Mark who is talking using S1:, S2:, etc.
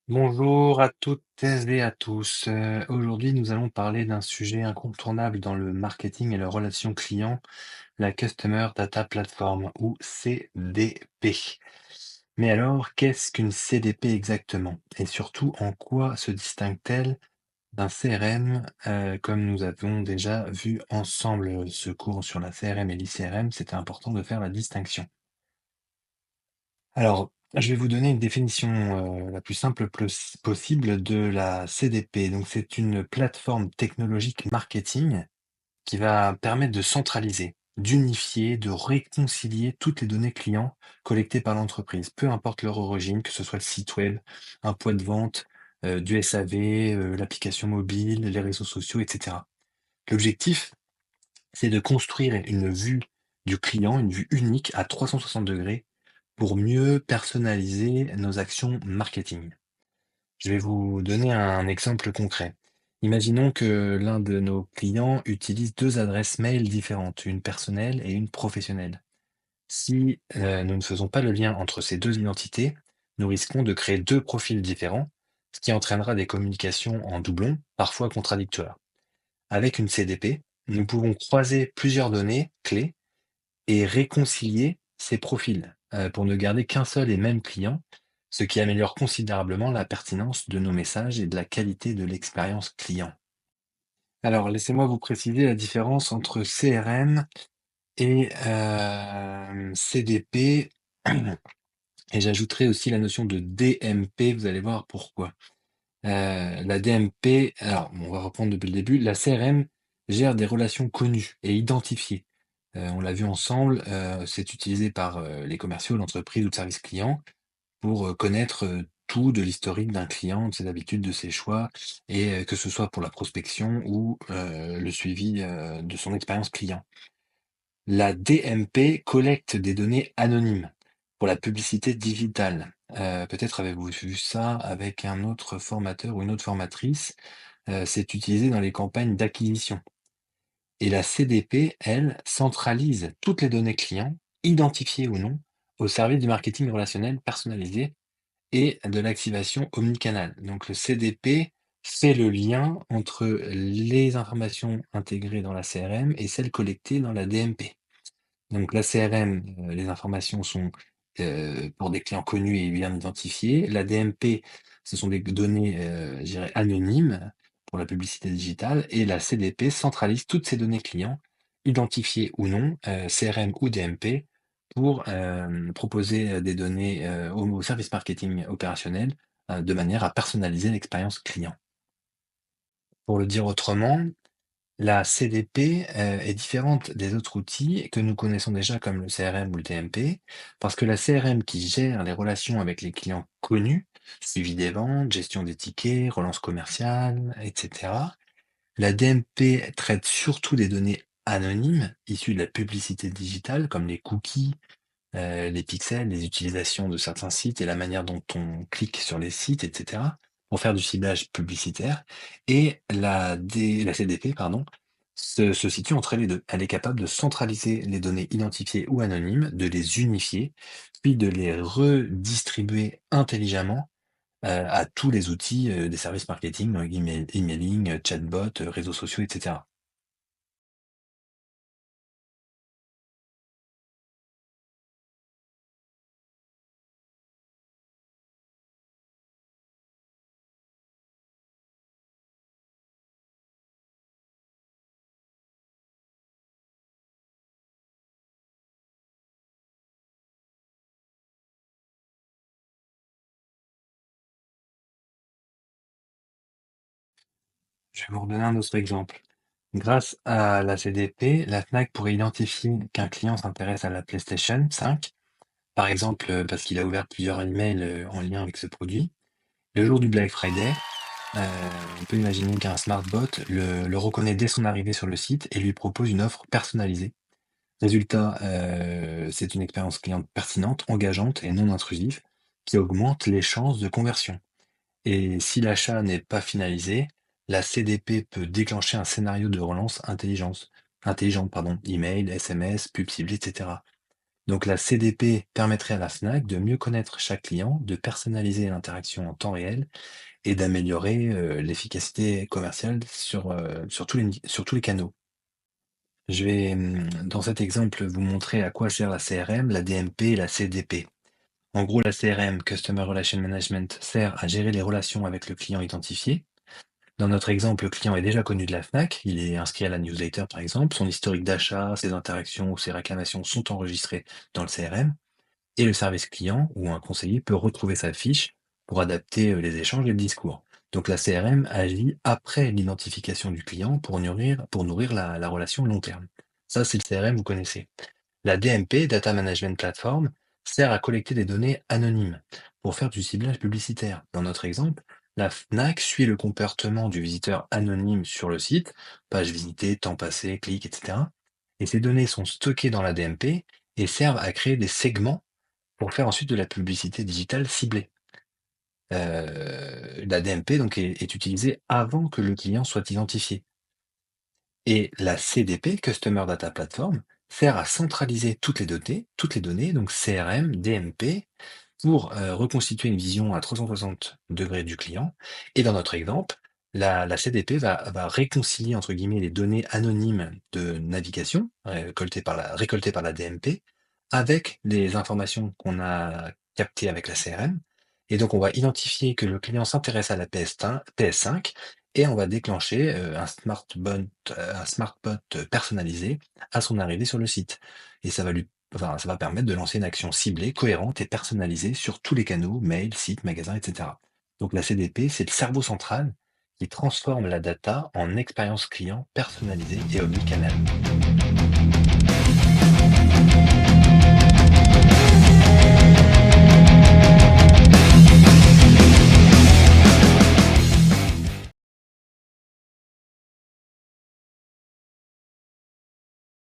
S1: Bonjour à toutes et à tous. Aujourd'hui, nous allons parler d'un sujet incontournable dans le marketing et la relation client, la Customer Data Platform ou CDP. Mais alors, qu'est-ce qu'une CDP exactement? Et surtout, en quoi se distingue-t-elle d'un CRM, comme nous avons déjà vu ensemble ce cours sur la CRM et l'ICRM, c'était important de faire la distinction. Alors, je vais vous donner une définition, la plus simple possible de la CDP. Donc, c'est une plateforme technologique marketing qui va permettre de centraliser, d'unifier, de réconcilier toutes les données clients collectées par l'entreprise, peu importe leur origine, que ce soit le site web, un point de vente, du SAV, l'application mobile, les réseaux sociaux, etc. L'objectif, c'est de construire une vue du client, une vue unique à 360 degrés pour mieux personnaliser nos actions marketing. Je vais vous donner un exemple concret. Imaginons que l'un de nos clients utilise deux adresses mail différentes, une personnelle et une professionnelle. Si nous ne faisons pas le lien entre ces deux identités, nous risquons de créer deux profils différents, ce qui entraînera des communications en doublon, parfois contradictoires. Avec une CDP, nous pouvons croiser plusieurs données clés et réconcilier ces profils pour ne garder qu'un seul et même client, ce qui améliore considérablement la pertinence de nos messages et de la qualité de l'expérience client. Alors, laissez-moi vous préciser la différence entre CRM et CDP, et j'ajouterai aussi la notion de DMP, vous allez voir pourquoi. La DMP, alors on va reprendre depuis le début, la CRM gère des relations connues et identifiées. On l'a vu ensemble, c'est utilisé par les commerciaux, l'entreprise ou le service client pour connaître tout de l'historique d'un client, de ses habitudes, de ses choix, et que ce soit pour la prospection ou le suivi de son expérience client. La DMP collecte des données anonymes pour la publicité digitale. Peut-être avez-vous vu ça avec un autre formateur ou une autre formatrice. C'est utilisé dans les campagnes d'acquisition. Et la CDP, elle, centralise toutes les données clients, identifiées ou non, au service du marketing relationnel personnalisé et de l'activation omnicanal. Donc le CDP fait le lien entre les informations intégrées dans la CRM et celles collectées dans la DMP. Donc la CRM, les informations sont, pour des clients connus et bien identifiés. La DMP, ce sont des données, je dirais anonymes pour la publicité digitale et la CDP centralise toutes ces données clients, identifiées ou non, CRM ou DMP, pour, proposer, des données, au service marketing opérationnel, de manière à personnaliser l'expérience client. Pour le dire autrement, la CDP, est différente des autres outils que nous connaissons déjà comme le CRM ou le TMP, parce que la CRM qui gère les relations avec les clients connus, suivi des ventes, gestion des tickets, relance commerciale, etc. La DMP traite surtout des données anonymes issues de la publicité digitale, comme les cookies, les pixels, les utilisations de certains sites et la manière dont on clique sur les sites, etc., pour faire du ciblage publicitaire. Et la CDP, pardon, se situe entre les deux. Elle est capable de centraliser les données identifiées ou anonymes, de les unifier, puis de les redistribuer intelligemment à tous les outils des services marketing, donc emailing, chatbot, réseaux sociaux, etc. Je vais vous redonner un autre exemple. Grâce à la CDP, la Fnac pourrait identifier qu'un client s'intéresse à la PlayStation 5, par exemple parce qu'il a ouvert plusieurs emails en lien avec ce produit. Le jour du Black Friday, on peut imaginer qu'un smartbot le reconnaît dès son arrivée sur le site et lui propose une offre personnalisée. Résultat, c'est une expérience client pertinente, engageante et non intrusive qui augmente les chances de conversion. Et si l'achat n'est pas finalisé, la CDP peut déclencher un scénario de relance intelligente, email, SMS, pub ciblée, etc. Donc la CDP permettrait à la Fnac de mieux connaître chaque client, de personnaliser l'interaction en temps réel et d'améliorer l'efficacité commerciale sur tous les canaux. Je vais, dans cet exemple, vous montrer à quoi sert la CRM, la DMP et la CDP. En gros, la CRM, Customer Relation Management, sert à gérer les relations avec le client identifié. Dans notre exemple, le client est déjà connu de la Fnac, il est inscrit à la newsletter par exemple, son historique d'achat, ses interactions ou ses réclamations sont enregistrés dans le CRM, et le service client ou un conseiller peut retrouver sa fiche pour adapter les échanges et le discours. Donc la CRM agit après l'identification du client pour nourrir la relation long terme. Ça, c'est le CRM, vous connaissez. La DMP, Data Management Platform, sert à collecter des données anonymes pour faire du ciblage publicitaire. Dans notre exemple, la FNAC suit le comportement du visiteur anonyme sur le site, page visitée, temps passé, clics, etc. Et ces données sont stockées dans la DMP et servent à créer des segments pour faire ensuite de la publicité digitale ciblée. La DMP donc est utilisée avant que le client soit identifié. Et la CDP, Customer Data Platform, sert à centraliser toutes les données, donc CRM, DMP, pour reconstituer une vision à 360 degrés du client. Et dans notre exemple, la CDP va réconcilier entre guillemets les données anonymes de navigation récoltées par la DMP avec les informations qu'on a captées avec la CRM. Et donc, on va identifier que le client s'intéresse à la PS5 et on va déclencher un smartbot personnalisé à son arrivée sur le site. Et ça va permettre de lancer une action ciblée, cohérente et personnalisée sur tous les canaux, mail, site, magasin, etc. Donc la CDP, c'est le cerveau central qui transforme la data en expérience client personnalisée et omnicanal.